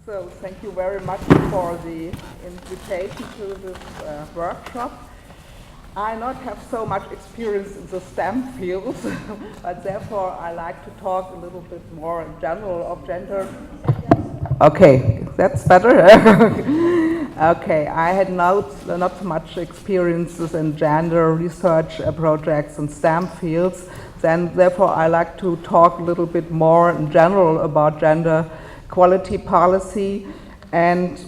So thank you very much for the invitation to this workshop. I not have so much experience in the STEM fields, but therefore I like to talk a little bit more in general of gender. Okay, that's better. Okay, I had not so much experiences in gender research projects in STEM fields, then therefore I like to talk a little bit more in general about gender equality policy. And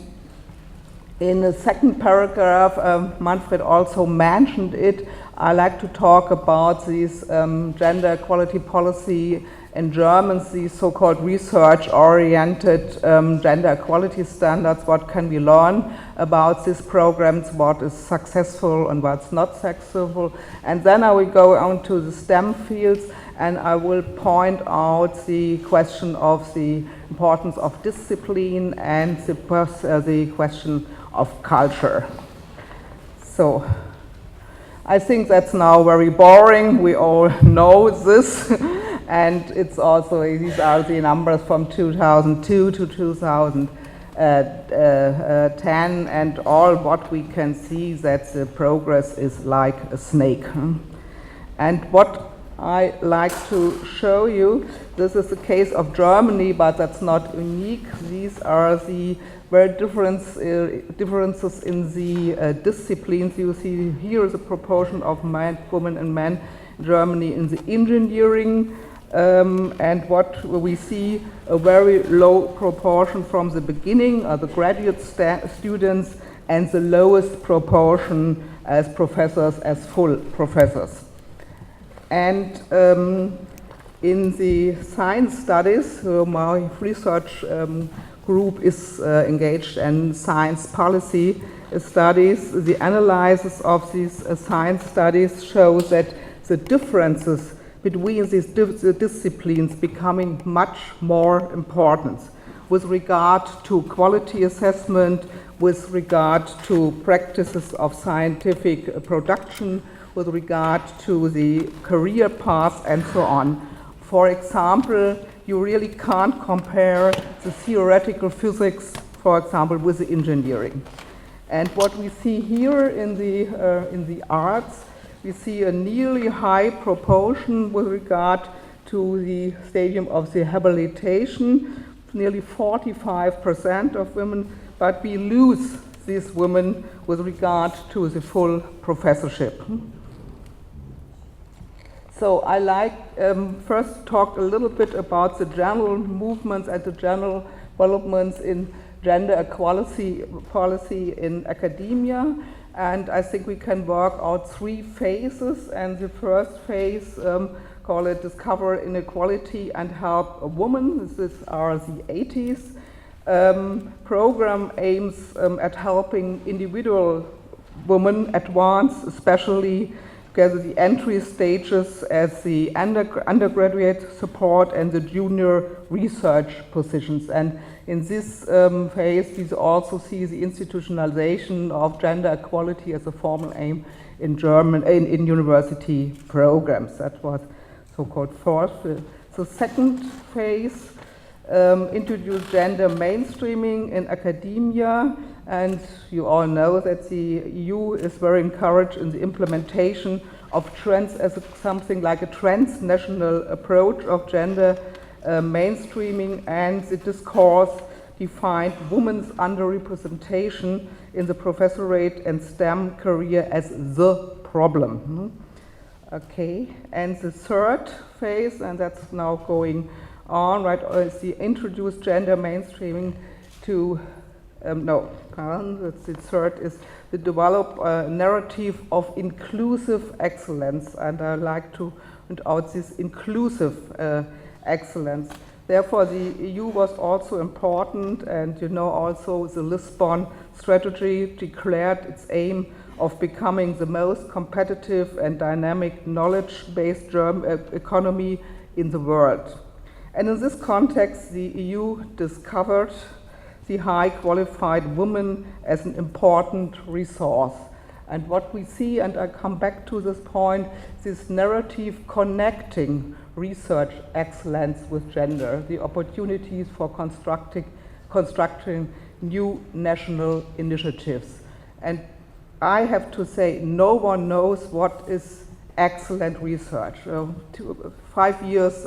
in the second paragraph, Manfred also mentioned it. I like to talk about this gender equality policy in German, the so-called research-oriented gender equality standards. What can we learn about these programs? What is successful and what's not successful? And then I will go on to the STEM fields, and I will point out the question of the importance of discipline and the question of culture. So I think that's now very boring. We all know this. And it's also, these are the numbers from 2002 to 2010, and all what we can see that the progress is like a snake. And what I like to show you, this is the case of Germany, but that's not unique. These are the very differences in the disciplines. You see here is a proportion of women and men in Germany in the engineering, and what we see, a very low proportion from the beginning are the graduate students, and the lowest proportion as professors, as full professors. And in the science studies, my research group is engaged in science policy studies. The analysis of these science studies shows that the differences between these disciplines becoming much more important with regard to quality assessment, with regard to practices of scientific production, with regard to the career path and so on. For example, you really can't compare the theoretical physics, for example, with the engineering. And what we see here in the arts, we see a nearly high proportion with regard to the stadium of the habilitation, nearly 45% of women, but we lose these women with regard to the full professorship. So I like first talk a little bit about the general movements and the general developments in gender equality policy in academia. And I think we can work out three phases. And the first phase, call it Discover Inequality and Help a Woman. These are the 80s. Program aims at helping individual women advance, especially together the entry stages as the undergraduate support and the junior research positions. And in this phase, we also see the institutionalization of gender equality as a formal aim in in university programs. That was so-called first. The second phase introduced gender mainstreaming in academia, and you all know that the EU is very encouraged in the implementation of trends as something like a transnational approach of gender mainstreaming, and the discourse defined women's underrepresentation in the professorate and STEM career as the problem. Okay, and the third phase, and that's now going on, right, is the introduced gender mainstreaming to, the third is to develop a narrative of inclusive excellence, and I like to point out this inclusive excellence. Therefore, the EU was also important, and you know also the Lisbon strategy declared its aim of becoming the most competitive and dynamic knowledge-based economy in the world. And in this context, the EU discovered the high qualified women as an important resource. And what we see, and I come back to this point, this narrative connecting research excellence with gender, the opportunities for constructing constructing new national initiatives. And I have to say, no one knows what is excellent research. 5 years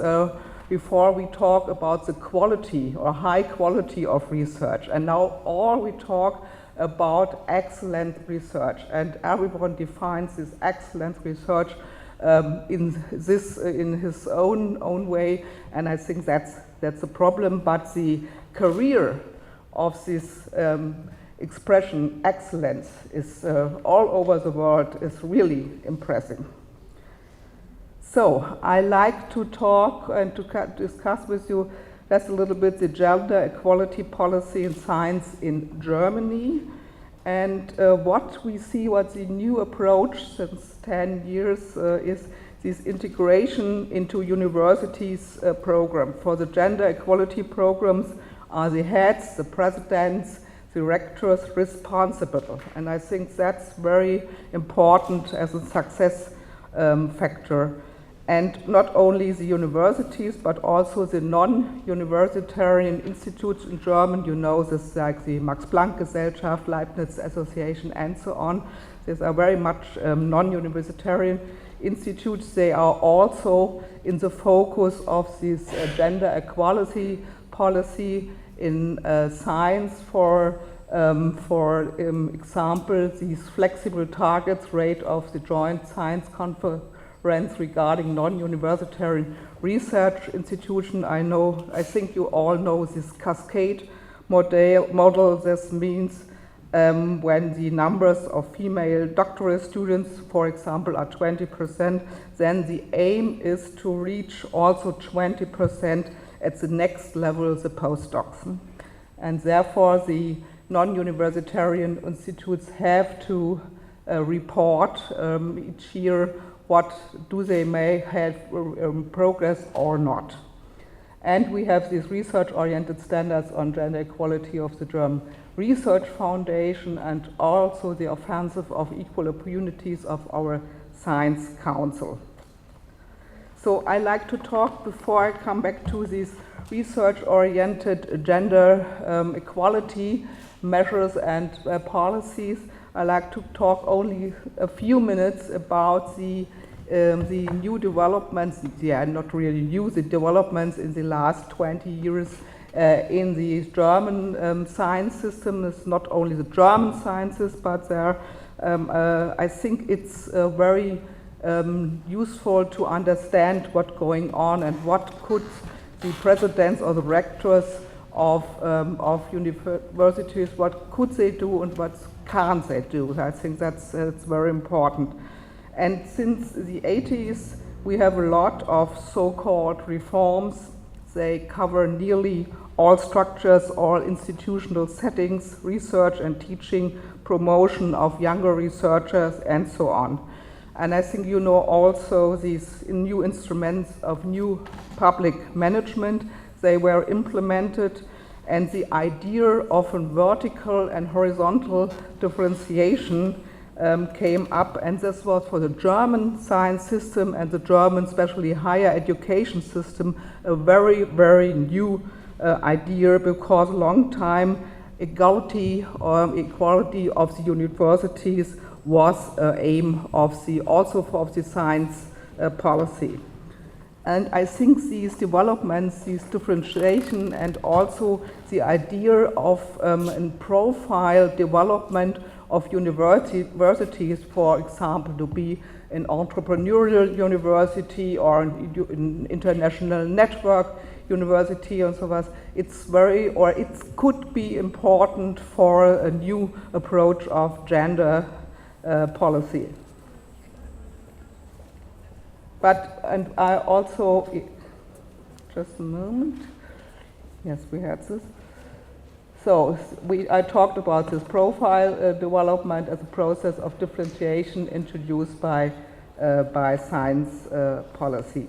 before we talk about the quality or high quality of research, and now all we talk about excellent research, and everyone defines this excellent research in his own way, and I think that's a problem. But the career of this expression excellence is all over the world is really impressive. So I like to talk and to discuss with you just a little bit the gender equality policy in science in Germany, and what we see, what the new approach since 10 years is this integration into universities program. For the gender equality programs are the heads, the presidents, the rectors responsible, and I think that's very important as a success factor. And not only the universities, but also the non-universitarian institutes in German, you know, this like the Max-Planck-Gesellschaft, Leibniz Association, and so on. These are very much non-universitarian institutes. They are also in the focus of this gender equality policy in science. For example, these flexible targets rate of the Joint Science Conference regarding non-universitarian research institution. I think you all know this cascade model. This means when the numbers of female doctoral students, for example, are 20%, then the aim is to reach also 20% at the next level, the postdocs. And therefore, the non-universitarian institutes have to report each year what do they may have progress or not. And we have these research-oriented standards on gender equality of the German Research Foundation, and also the offensive of equal opportunities of our Science Council. So I like to talk, before I come back to these research-oriented gender equality measures and policies, I like to talk only a few minutes about the new developments, not really new, the developments in the last 20 years in the German science system. It's not only the German sciences, but there, I think it's very useful to understand what's going on and what could the presidents or the rectors of universities, what could they do and what can't they do. I think that's very important. And since the 80s, we have a lot of so-called reforms. They cover nearly all structures, all institutional settings, research and teaching, promotion of younger researchers, and so on. And I think you know also these new instruments of new public management. They were implemented, and the idea of a vertical and horizontal differentiation came up, and this was for the German science system and the German, especially higher education system, a very, very new idea, because a long time equality or equality of the universities was aim of the science policy. And I think these developments, these differentiation, and also the idea of a profile development of universities, for example, to be an entrepreneurial university or an international network university and so on, it's very, or it could be important for a new approach of gender policy. But, and I also, just a moment, yes, we had this. So I talked about this profile development as a process of differentiation introduced by science policy.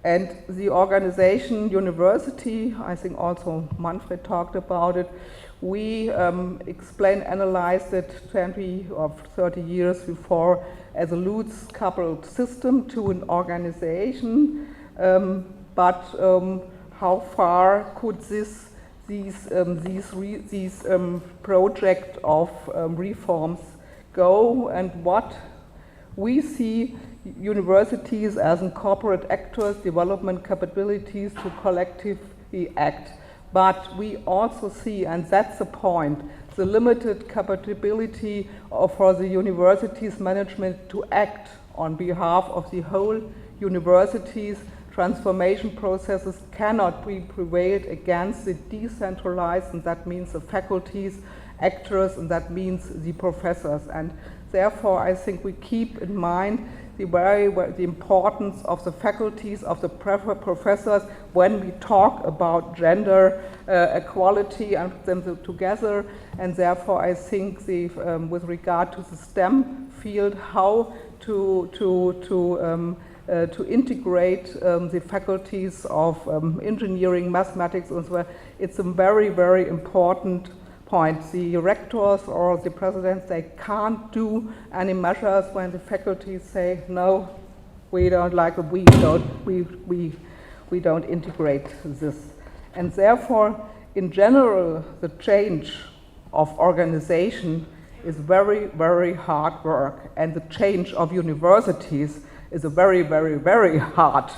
And the organization university, I think also Manfred talked about it, we analyzed it 20 or 30 years before as a loose coupled system to an organization, but how far could this these project of reforms go, and what we see universities as corporate actors, development capabilities to collectively act. But we also see, and that's the point, the limited capability for the university's management to act on behalf of the whole universities. Transformation processes cannot be prevailed against the decentralized, and that means the faculties, actors, and that means the professors. And therefore, I think we keep in mind the importance of the faculties, of the professors, when we talk about gender equality and put them together. And therefore, I think with regard to the STEM field, how to integrate the faculties of engineering, mathematics, and so on, it's a very, very important point. The rectors or the presidents, they can't do any measures when the faculties say, no, we don't like it, we don't integrate this. And therefore, in general, the change of organization is very, very hard work. And the change of universities is a very, very, very hard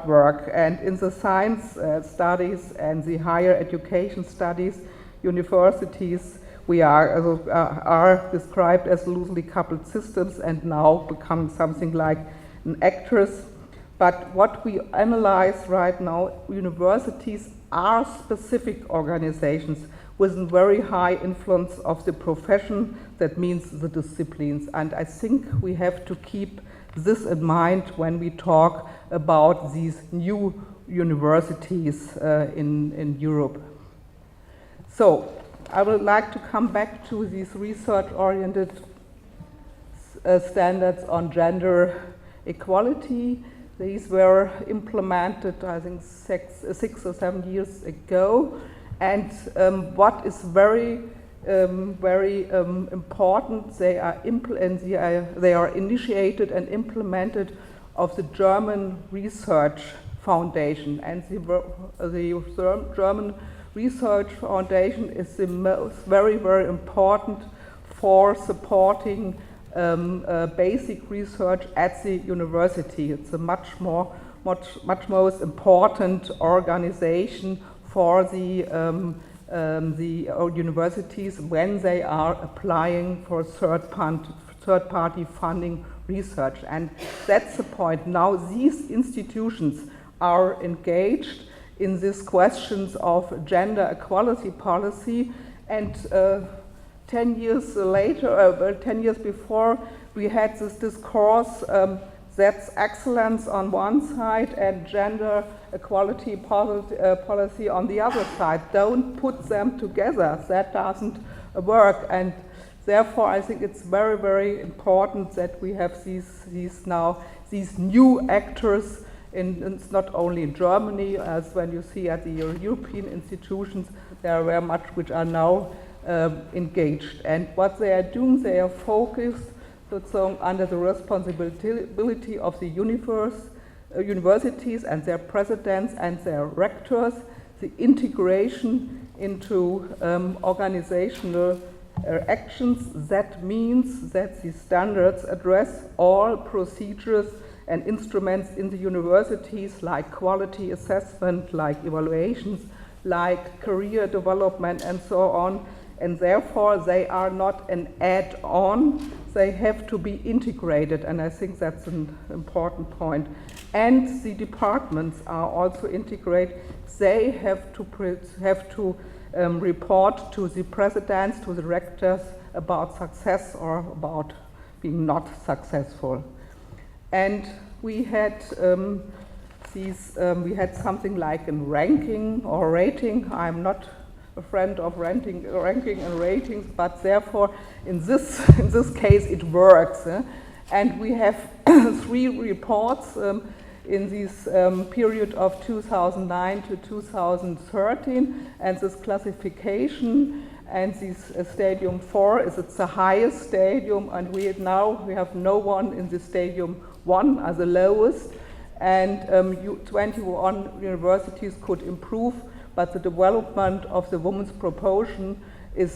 work. And in the science studies and the higher education studies, universities, we are described as loosely coupled systems and now becoming something like an actress. But what we analyze right now, universities are specific organizations with a very high influence of the profession, that means the disciplines. And I think we have to keep this in mind when we talk about these new universities in Europe. So I would like to come back to these research-oriented standards on gender equality. These were implemented, I think, 6 or 7 years ago. And what is very important, they are initiated and implemented of the German Research Foundation. And the German Research Foundation is the most very, very important for supporting basic research at the university. It's a much most important organization for the universities when they are applying for third-party funding research. And that's the point. Now these institutions are engaged in these questions of gender equality policy, and 10 years later, 10 years before, we had this discourse that's excellence on one side and gender equality policy on the other side. Don't put them together, that doesn't work. And therefore I think it's very, very important that we have these new actors it's not only in Germany, as when you see at the European institutions, there are very much which are now engaged. And what they are doing, they are focused under the responsibility of the universities and their presidents and their rectors, the integration into organizational actions. That means that the standards address all procedures and instruments in the universities, like quality assessment, like evaluations, like career development, and so on. And therefore, they are not an add-on, they have to be integrated, and I think that's an important point. And the departments are also integrated. They have to report to the presidents, to the rectors, about success or about being not successful. And we had something like a ranking or rating. I'm not a friend of ranking and ratings, but therefore in this case it works. And we have 3 reports in this period of 2009 to 2013, and this classification. And this stadium 4 is the highest stadium, and we have no one in the stadium 1 as the lowest, and 21 universities could improve, but the development of the women's proportion is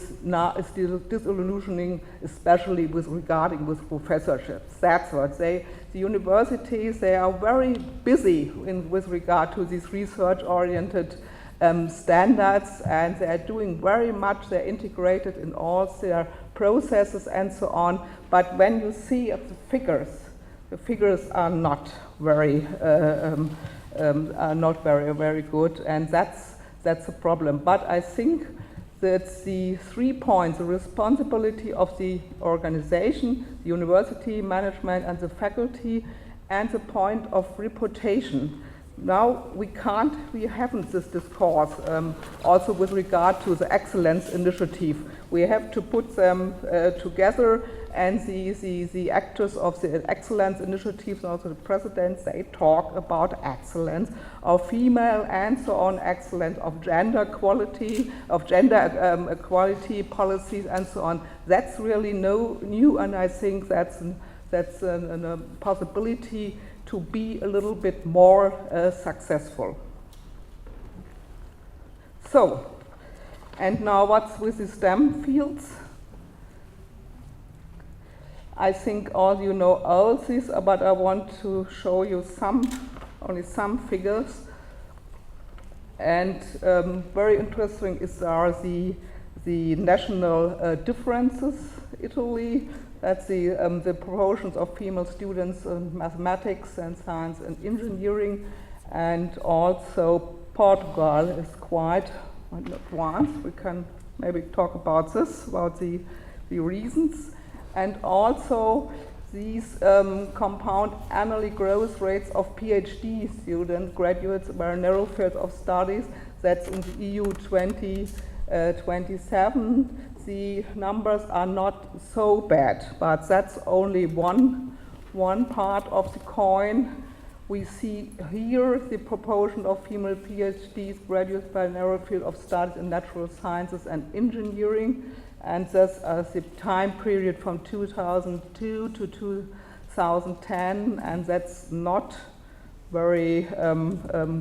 still disillusioning, especially regarding professorships. That's what the universities, they are very busy with regard to these research-oriented standards, and they are doing very much, they're integrated in all their processes and so on, but when you see the figures are not very good, and that's a problem. But I think that the 3 points, the responsibility of the organization, the university, management, and the faculty, and the point of reputation. Now we haven't this discourse also with regard to the excellence initiative. We have to put them together, and the actors of the excellence initiatives, also the presidents, they talk about excellence of female and so on, excellence of gender equality, equality policies and so on. That's really new, and I think that's a possibility to be a little bit more successful. So, and now what's with the STEM fields? I think all you know all this, but I want to show you only some figures. And very interesting are the national differences. Italy, that's the proportions of female students in mathematics and science and engineering, and also Portugal is quite advanced. We can maybe talk about this, about the reasons. And also these compound annual growth rates of PhD students, graduates of a narrow field of studies, that's in the EU 2027. The numbers are not so bad, but that's only one part of the coin. We see here the proportion of female PhDs, graduates by a narrow field of studies in natural sciences and engineering, and that's the time period from 2002 to 2010, and that's not very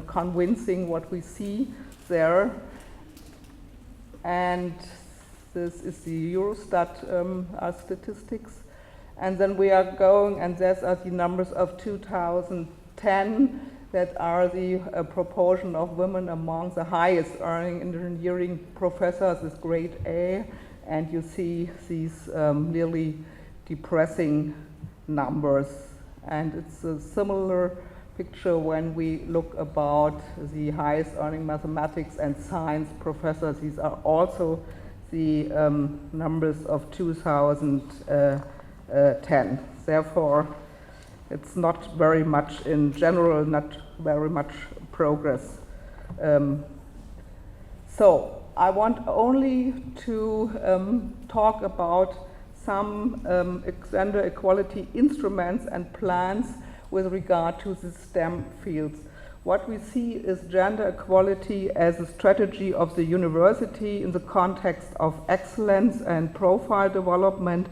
convincing what we see there. And this is the Eurostat statistics. And then we are going, and these are the numbers of 2010 that are the proportion of women among the highest earning engineering professors is grade A. And you see these really depressing numbers. And it's a similar picture when we look about the highest earning mathematics and science professors. These are also the numbers of 2010. Therefore, it's not very much in general, not very much progress. So I want only to talk about some gender equality instruments and plans with regard to the STEM fields. What we see is gender equality as a strategy of the university in the context of excellence and profile development.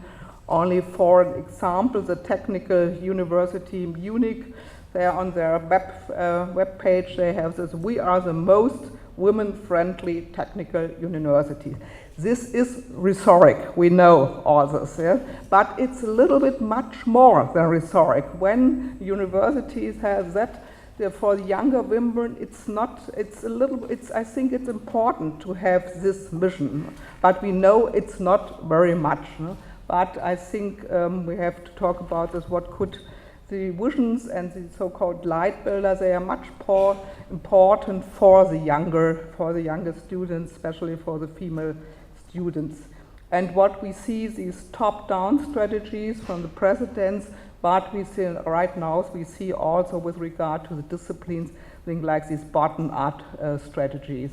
Only for example, the Technical University in Munich, there on their web page, they have this: "We are the most women-friendly technical university." This is rhetoric, we know all this, yeah? But it's a little bit much more than rhetoric. When universities have that, for the younger women, I think it's important to have this mission, but we know it's not very much. No? But I think we have to talk about this, what could the visions and the so-called light builders, they are much more important for the younger students, especially for the female students. And what we see, these top-down strategies from the presidents, but we see right now, we see also with regard to the disciplines, things like these bottom-up strategies.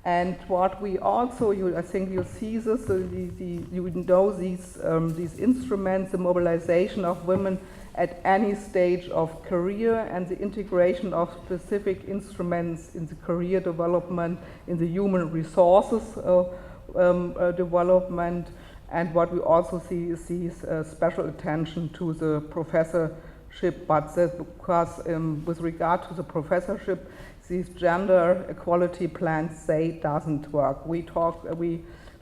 And what we also, I think you see this, you know these instruments, the mobilization of women at any stage of career, and the integration of specific instruments in the career development, in the human resources development. And what we also see is special attention to the professor but because with regard to the professorship, these gender equality plans say doesn't work. We talk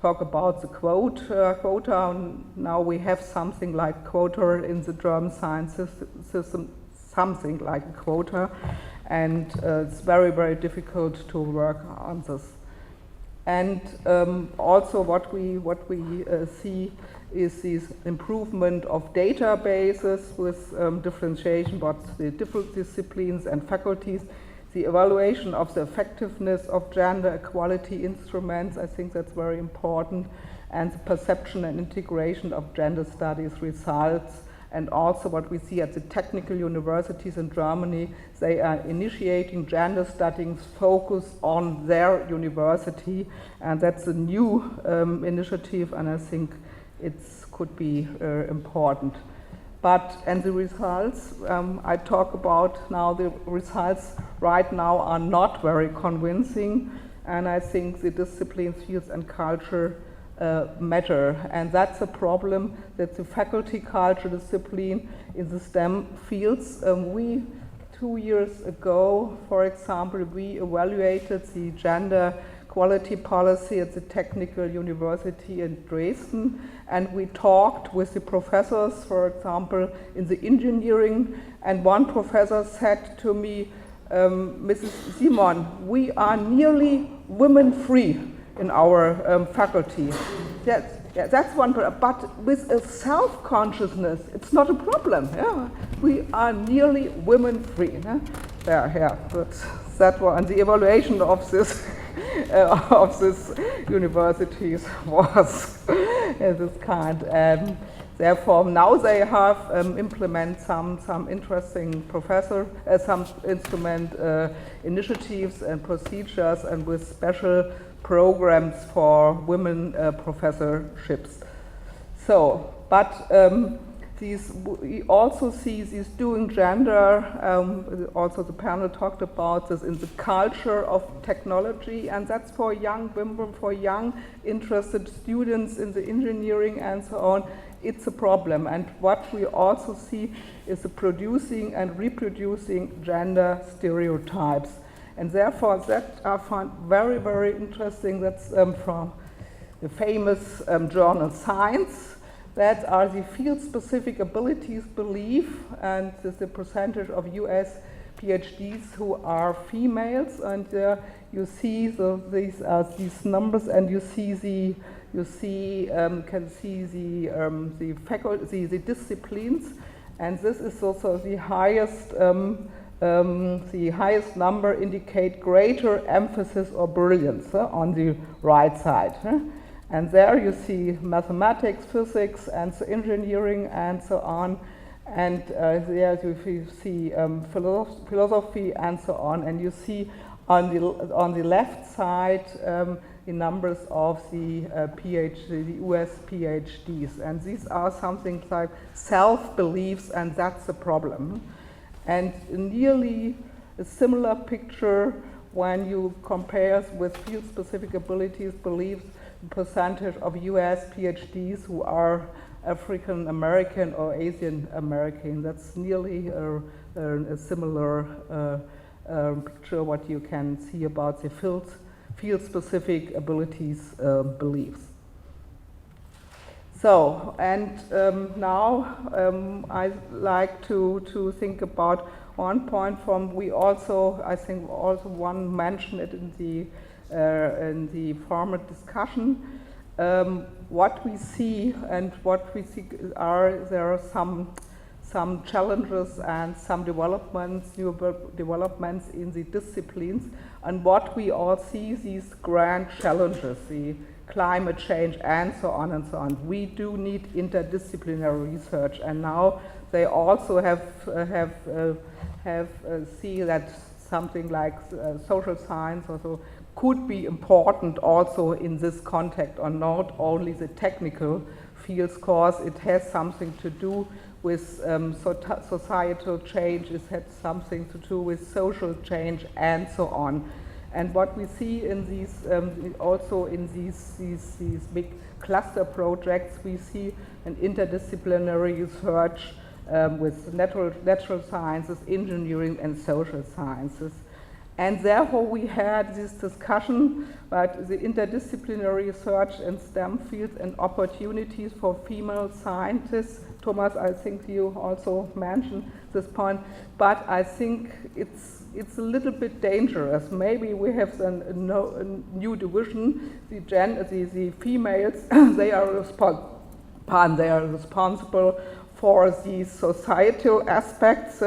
about the quota. Now we have something like quota in the German science system, something like a quota, and it's very, very difficult to work on this. And also what we see is this improvement of databases with differentiation, but the different disciplines and faculties, the evaluation of the effectiveness of gender equality instruments, I think that's very important, and the perception and integration of gender studies results. And also what we see at the technical universities in Germany, they are initiating gender studies focus on their university, and that's a new initiative, and I think it could be important. And the results, I talk about now, the results right now are not very convincing, and I think the disciplines, fields and culture matter, and that's a problem that the faculty culture discipline in the STEM fields. 2 years ago, for example, we evaluated the gender quality policy at the Technical University in Dresden, and we talked with the professors, for example, in the engineering, and one professor said to me, Mrs. Simon, we are nearly women-free in our faculty. That's one problem, but with a self-consciousness, it's not a problem. Yeah? We are nearly women-free. That one, and the evaluation of this universities was this kind. Therefore, now they have implement some interesting some instrument initiatives and procedures, and with special programs for women professorships. So, but we also see these doing gender, also the panel talked about this in the culture of technology, and that's for young women, for young interested students in the engineering and so on. It's a problem, and what we also see is the producing and reproducing gender stereotypes. And therefore, that I find very, very interesting. That's from the famous journal Science. That are the field-specific abilities belief, and the percentage of US PhDs who are females. And you see these numbers, and you see can see the faculty, the disciplines, and this is also the highest. The highest number indicate greater emphasis or brilliance on the right side. And there you see mathematics, physics, and so engineering, and so on. And there you see philosophy, and so on. And you see on the left side the numbers of the the US PhDs. And these are something like self-beliefs, and that's a problem. And nearly a similar picture when you compare with field-specific abilities, beliefs, percentage of US PhDs who are African American or Asian American. That's nearly a similar picture what you can see about the field-specific abilities beliefs. So, and now I like to think about one point from, we also, I think also one mentioned it in the former discussion. What we see and what we see there are some challenges and some developments, new developments in the disciplines, and what we all see, these grand challenges, the climate change and so on and so on. We do need interdisciplinary research, and now they also have see that something like social science also could be important also in this context, or not only the technical fields course. It has something to do with societal change, it has something to do with social change and so on. And what we see in these, also in these big cluster projects, we see an interdisciplinary research with natural sciences, engineering, and social sciences. And therefore we had this discussion about the interdisciplinary research in STEM fields and opportunities for female scientists. Thomas, I think you also mentioned this point, but I think it's a little bit dangerous. Maybe we have a new division. The females they are responsible for the societal aspects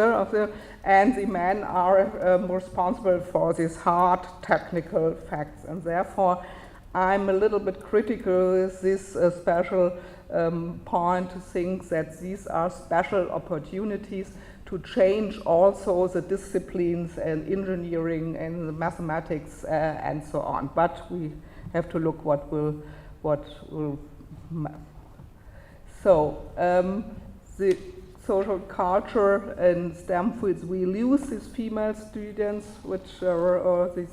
and the men are responsible for these hard technical facts. And therefore, I'm a little bit critical with this special point to think that these are special opportunities to change also the disciplines and engineering and the mathematics and so on. But we have to look what will. So the social culture in STEM fields, we lose these female students, which are the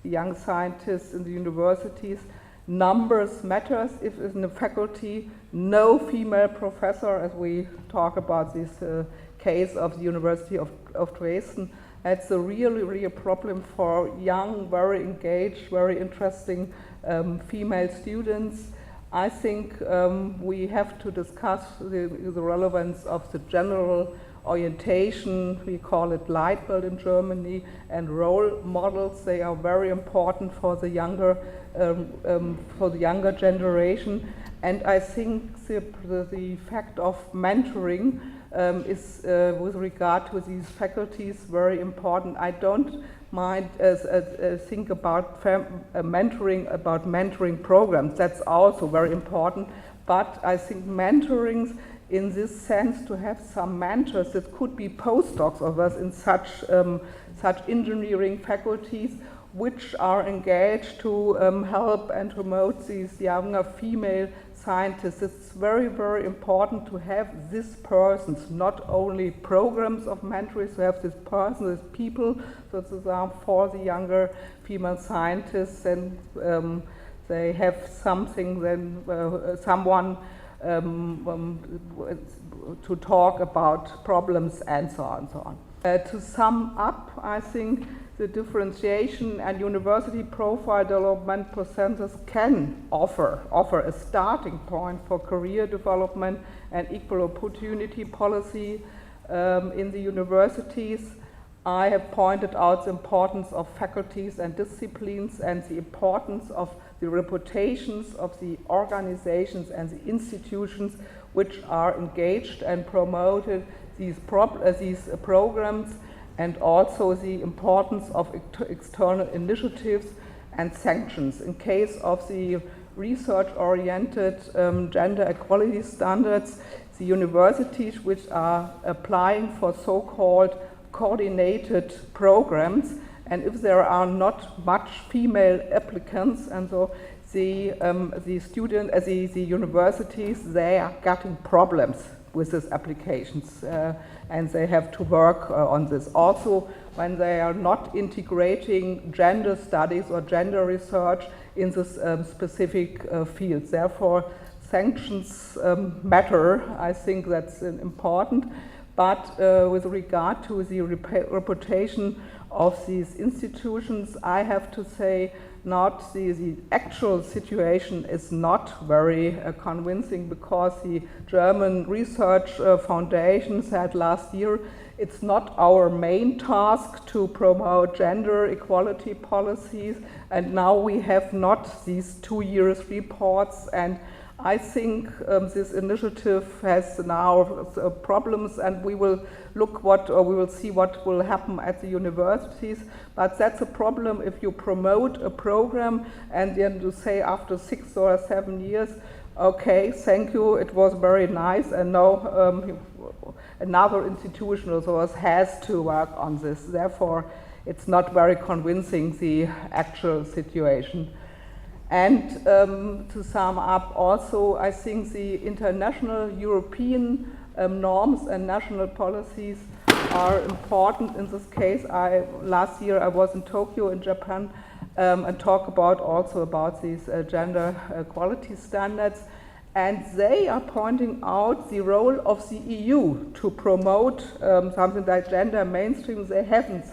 young scientists in the universities. Numbers matters. If in the faculty, no female professor, as we talk about this case of the University of Dresden, that's a really a problem for young, very engaged, very interesting female students. I think we have to discuss the relevance of the general orientation, we call it Leitbild in Germany, and role models. They are very important for the younger generation. And I think the fact of mentoring is, with regard to these faculties, very important. I don't mind think about mentoring programs. That's also very important. But I think mentoring in this sense, to have some mentors that could be postdocs of us in such engineering faculties, which are engaged to help and promote these younger female scientists. It's very important to have these persons, not only programs of mentoring, to have this person, these people, so for the younger female scientists, and they have something, then someone to talk about problems and so on and so on. To sum up, I think the differentiation and university profile development processes can offer a starting point for career development and equal opportunity policy in the universities. I have pointed out the importance of faculties and disciplines and the importance of the reputations of the organizations and the institutions which are engaged and promoted these programs, and also the importance of external initiatives and sanctions. In case of the research-oriented gender equality standards, the universities which are applying for so-called coordinated programs, and if there are not much female applicants, and so the universities, they are getting problems with these applications, and they have to work on this. Also, when they are not integrating gender studies or gender research in this specific fields. Therefore, sanctions matter. I think that's important. But with regard to the reputation of these institutions, I have to say not the actual situation is not very convincing, because the German Research Foundation said last year it's not our main task to promote gender equality policies, and now we have not these 2 years reports, and I think this initiative has now problems, and we will see what will happen at the universities. But that's a problem if you promote a program and then you say after 6 or 7 years, okay, thank you, it was very nice, and now another institution also has to work on this. Therefore, it's not very convincing, the actual situation. And to sum up also, I think the international European norms and national policies are important in this case. Last year I was in Tokyo in Japan and talk about also about these gender equality standards. And they are pointing out the role of the EU to promote something like gender mainstream. They haven't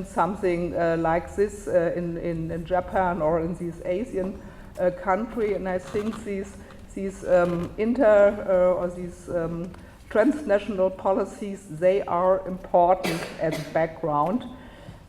something like this in Japan or in these Asian country. And I think these transnational policies, they are important as background.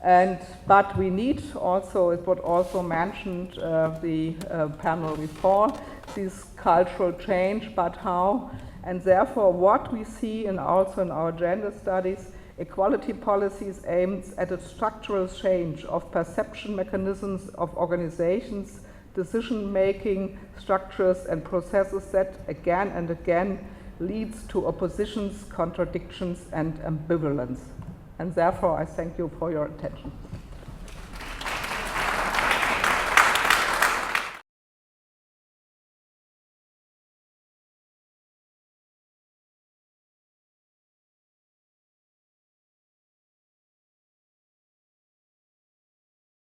But we need also, it was also mentioned the panel before, this cultural change, but how? And therefore what we see also in our gender studies, equality policies aims at a structural change of perception mechanisms of organizations, decision-making structures and processes that again and again leads to oppositions, contradictions and ambivalence. And therefore I thank you for your attention.